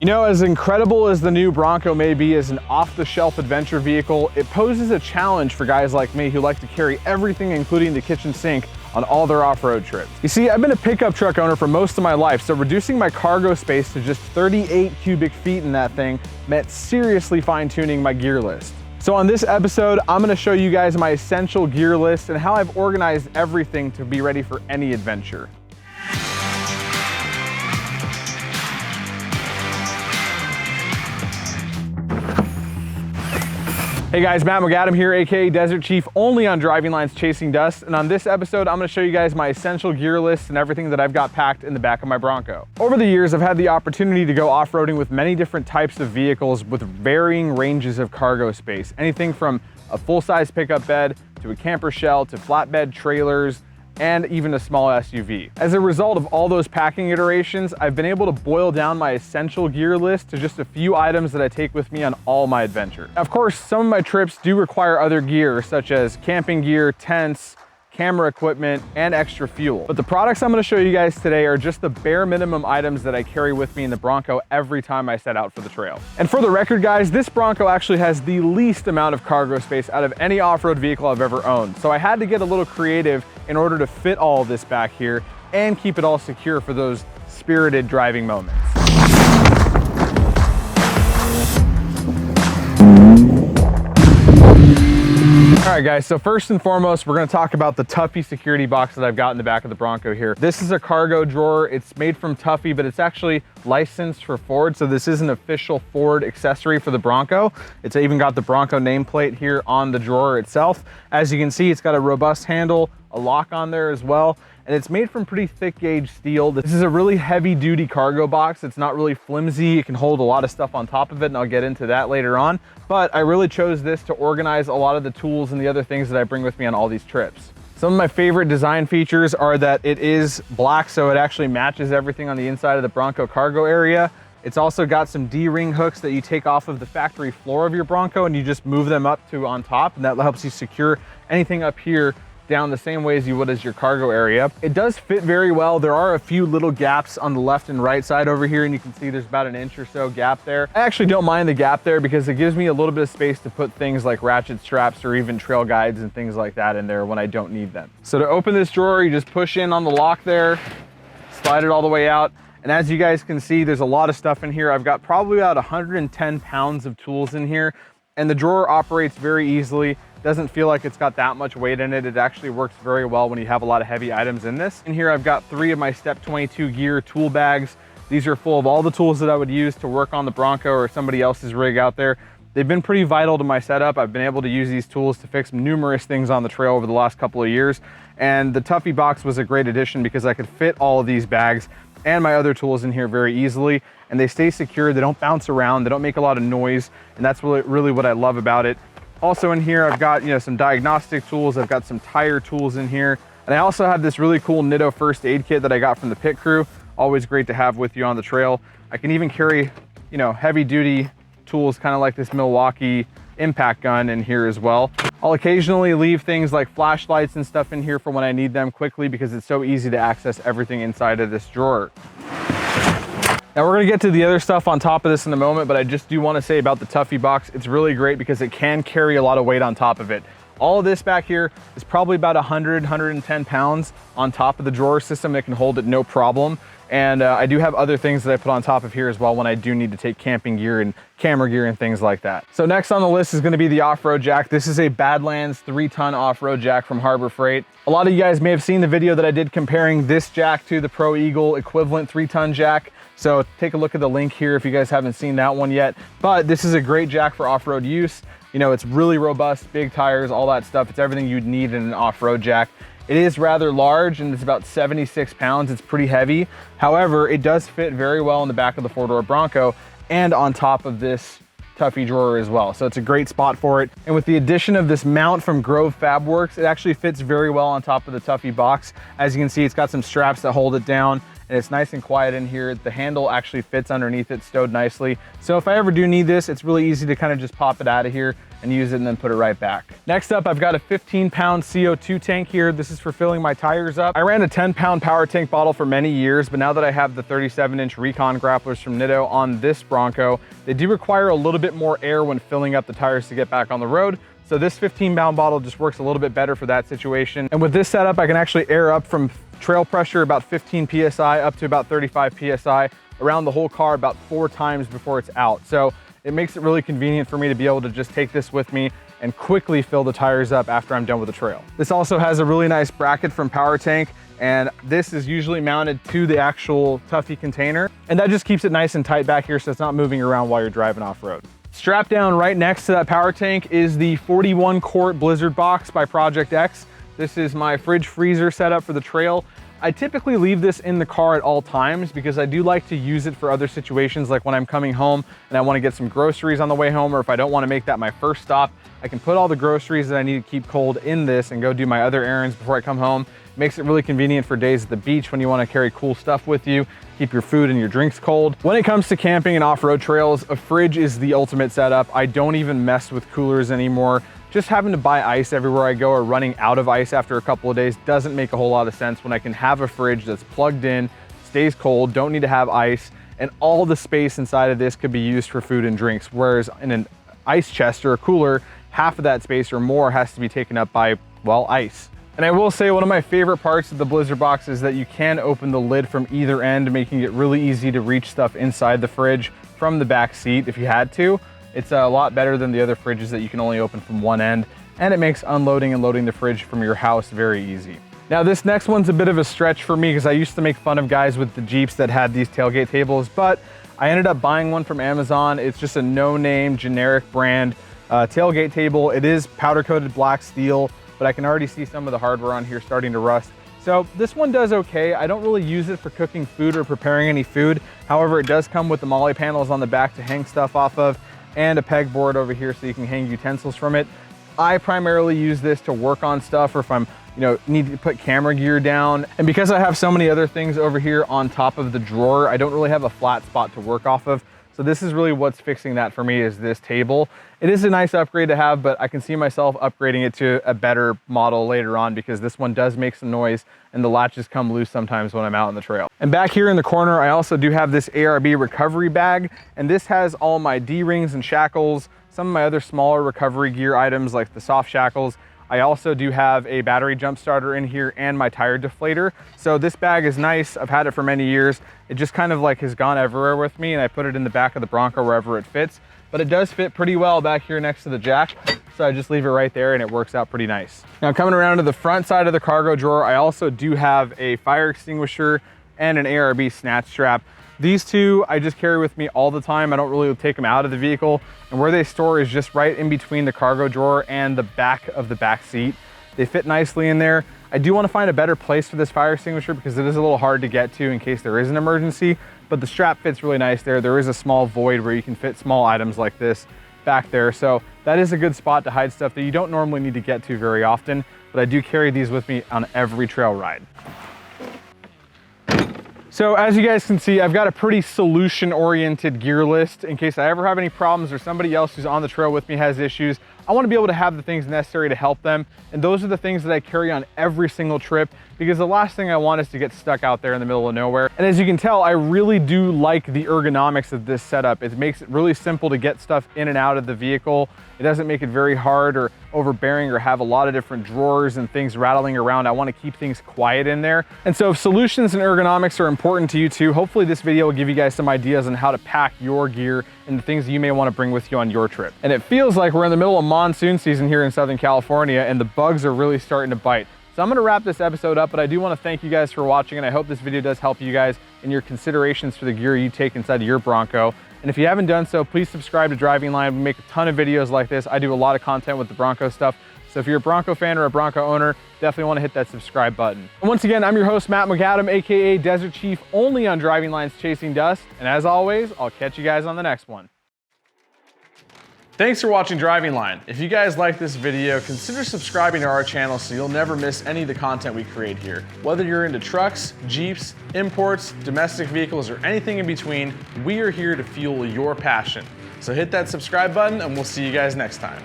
You know, as incredible as the new Bronco may be as an off-the-shelf adventure vehicle, it poses a challenge for guys like me who like to carry everything, including the kitchen sink, on all their off-road trips. You see, I've been a pickup truck owner for most of my life, so reducing my cargo space to just 38 cubic feet in that thing meant seriously fine-tuning my gear list. So on this episode, I'm gonna show you guys my essential gear list and how I've organized everything to be ready for any adventure. Hey guys, Matt McAdam here, aka Desert Chief, only on Driving Lines Chasing Dust. And on this episode, I'm gonna show you guys my essential gear list and everything that I've got packed in the back of my Bronco. Over the years, I've had the opportunity to go off-roading with many different types of vehicles with varying ranges of cargo space. Anything from a full-size pickup bed to a camper shell to flatbed trailers, and even a small SUV. As a result of all those packing iterations, I've been able to boil down my essential gear list to just a few items that I take with me on all my adventures. Of course, some of my trips do require other gear, such as camping gear, tents, camera equipment, and extra fuel. But the products I'm gonna show you guys today are just the bare minimum items that I carry with me in the Bronco every time I set out for the trail. And for the record, guys, this Bronco actually has the least amount of cargo space out of any off-road vehicle I've ever owned. So I had to get a little creative in order to fit all of this back here and keep it all secure for those spirited driving moments. All right guys, so first and foremost, we're gonna talk about the Tuffy security box that I've got in the back of the Bronco here. This is a cargo drawer. It's made from Tuffy, but it's actually licensed for Ford, so this is an official Ford accessory for the Bronco. It's even got the Bronco nameplate here on the drawer itself. As you can see, it's got a robust handle, a lock on there as well, and it's made from pretty thick gauge steel. This is a really heavy duty cargo box. It's not really flimsy. It can hold a lot of stuff on top of it, and I'll get into that later on. But I really chose this to organize a lot of the tools and the other things that I bring with me on all these trips. Some of my favorite design features are that it is black, so it actually matches everything on the inside of the Bronco cargo area. It's also got some D-ring hooks that you take off of the factory floor of your Bronco and you just move them up to on top, and that helps you secure anything up here down the same way as you would as your cargo area. It does fit very well. There are a few little gaps on the left and right side over here, and you can see there's about an inch or so gap there. I actually don't mind the gap there because it gives me a little bit of space to put things like ratchet straps or even trail guides and things like that in there when I don't need them. So to open this drawer, you just push in on the lock there, slide it all the way out. And as you guys can see, there's a lot of stuff in here. I've got probably about 110 pounds of tools in here, and the drawer operates very easily. Doesn't feel like it's got that much weight in it. It actually works very well when you have a lot of heavy items in this. In here, I've got 3 of my Step 22 gear tool bags. These are full of all the tools that I would use to work on the Bronco or somebody else's rig out there. They've been pretty vital to my setup. I've been able to use these tools to fix numerous things on the trail over the last couple of years. And the Tuffy box was a great addition because I could fit all of these bags and my other tools in here very easily, and they stay secure. They don't bounce around. They don't make a lot of noise, and that's really what I love about it. Also in here, I've got, some diagnostic tools. I've got some tire tools in here. And I also have this really cool Nitto first aid kit that I got from the pit crew. Always great to have with you on the trail. I can even carry, heavy duty tools, kind of like this Milwaukee impact gun in here as well. I'll occasionally leave things like flashlights and stuff in here for when I need them quickly because it's so easy to access everything inside of this drawer. Now we're gonna get to the other stuff on top of this in a moment, but I just do wanna say about the Tuffy box, it's really great because it can carry a lot of weight on top of it. All of this back here is probably about 110 pounds on top of the drawer system. It can hold it no problem. And I do have other things that I put on top of here as well when I do need to take camping gear and camera gear and things like that. So next on the list is gonna be the off-road jack. This is a Badlands 3-ton off-road jack from Harbor Freight. A lot of you guys may have seen the video that I did comparing this jack to the Pro Eagle equivalent 3-ton jack. So take a look at the link here if you guys haven't seen that one yet. But this is a great jack for off-road use. It's really robust, big tires, all that stuff. It's everything you'd need in an off-road jack. It is rather large and it's about 76 pounds. It's pretty heavy. However, it does fit very well in the back of the 4-door Bronco and on top of this Tuffy drawer as well. So it's a great spot for it. And with the addition of this mount from Grove Fabworks, it actually fits very well on top of the Tuffy box. As you can see, it's got some straps that hold it down. and it's nice and quiet in here. The handle actually fits underneath it, stowed nicely. So if I ever do need this, it's really easy to kind of just pop it out of here and use it and then put it right back. Next up, I've got a 15-pound CO2 tank here. This is for filling my tires up. I ran a 10-pound power tank bottle for many years, but now that I have the 37-inch Recon grapplers from Nitto on this Bronco, they do require a little bit more air when filling up the tires to get back on the road. So this 15-pound bottle just works a little bit better for that situation. And with this setup, I can actually air up from trail pressure about 15 PSI up to about 35 PSI around the whole car about 4 times before it's out. So it makes it really convenient for me to be able to just take this with me and quickly fill the tires up after I'm done with the trail. This also has a really nice bracket from Power Tank, and this is usually mounted to the actual Tuffy container. And that just keeps it nice and tight back here so it's not moving around while you're driving off-road. Strapped down right next to that power tank is the 41 quart Blizzard box by Project X. This is my fridge freezer setup for the trail. I typically leave this in the car at all times because I do like to use it for other situations, like when I'm coming home and I want to get some groceries on the way home, or if I don't want to make that my first stop, I can put all the groceries that I need to keep cold in this and go do my other errands before I come home. It makes it really convenient for days at the beach when you want to carry cool stuff with you, keep your food and your drinks cold. When it comes to camping and off-road trails, a fridge is the ultimate setup. I don't even mess with coolers anymore. Just having to buy ice everywhere I go or running out of ice after a couple of days doesn't make a whole lot of sense when I can have a fridge that's plugged in, stays cold, don't need to have ice, and all the space inside of this could be used for food and drinks. Whereas in an ice chest or a cooler, half of that space or more has to be taken up by, well, ice. And I will say one of my favorite parts of the Blizzard box is that you can open the lid from either end, making it really easy to reach stuff inside the fridge from the back seat if you had to. It's a lot better than the other fridges that you can only open from one end, and it makes unloading and loading the fridge from your house very easy. Now this next one's a bit of a stretch for me because I used to make fun of guys with the Jeeps that had these tailgate tables, but I ended up buying one from Amazon. It's just a no-name generic brand tailgate table. It is powder-coated black steel, but I can already see some of the hardware on here starting to rust. So this one does okay. I don't really use it for cooking food or preparing any food. However, it does come with the MOLLE panels on the back to hang stuff off of, and a pegboard over here so you can hang utensils from it. I primarily use this to work on stuff, or if I'm, need to put camera gear down. And because I have so many other things over here on top of the drawer, I don't really have a flat spot to work off of. So this is really what's fixing that for me, is this table. It is a nice upgrade to have, but I can see myself upgrading it to a better model later on because this one does make some noise and the latches come loose sometimes when I'm out on the trail. And back here in the corner, I also do have this ARB Recovery Bag, and this has all my D-rings and shackles, some of my other smaller recovery gear items like the soft shackles. I also do have a battery jump starter in here and my tire deflator. So this bag is nice. I've had it for many years. It just kind of like has gone everywhere with me, and I put it in the back of the Bronco wherever it fits. But it does fit pretty well back here next to the jack. So I just leave it right there and it works out pretty nice. Now coming around to the front side of the cargo drawer, I also do have a fire extinguisher and an ARB Snatch strap. These two I just carry with me all the time. I don't really take them out of the vehicle, and where they store is just right in between the cargo drawer and the back of the back seat. They fit nicely in there. I do want to find a better place for this fire extinguisher because it is a little hard to get to in case there is an emergency, but the strap fits really nice there. There is a small void where you can fit small items like this back there. So that is a good spot to hide stuff that you don't normally need to get to very often, but I do carry these with me on every trail ride. So as you guys can see, I've got a pretty solution-oriented gear list in case I ever have any problems or somebody else who's on the trail with me has issues. I want to be able to have the things necessary to help them. And those are the things that I carry on every single trip, because the last thing I want is to get stuck out there in the middle of nowhere. And as you can tell, I really do like the ergonomics of this setup. It makes it really simple to get stuff in and out of the vehicle. It doesn't make it very hard or overbearing or have a lot of different drawers and things rattling around. I want to keep things quiet in there. And so if solutions and ergonomics are important to you too, hopefully this video will give you guys some ideas on how to pack your gear and the things that you may want to bring with you on your trip. And it feels like we're in the middle of monsoon season here in Southern California, and the bugs are really starting to bite. So I'm going to wrap this episode up, but I do want to thank you guys for watching, and I hope this video does help you guys in your considerations for the gear you take inside of your Bronco. And if you haven't done so, please subscribe to Driving Line. We make a ton of videos like this. I do a lot of content with the Bronco stuff. So if you're a Bronco fan or a Bronco owner, definitely want to hit that subscribe button. And once again, I'm your host, Matt McAdam, aka Desert Chief, only on Driving Line's Chasing Dust. And as always, I'll catch you guys on the next one. Thanks for watching Driving Line. If you guys like this video, consider subscribing to our channel so you'll never miss any of the content we create here. Whether you're into trucks, Jeeps, imports, domestic vehicles, or anything in between, we are here to fuel your passion. So hit that subscribe button and we'll see you guys next time.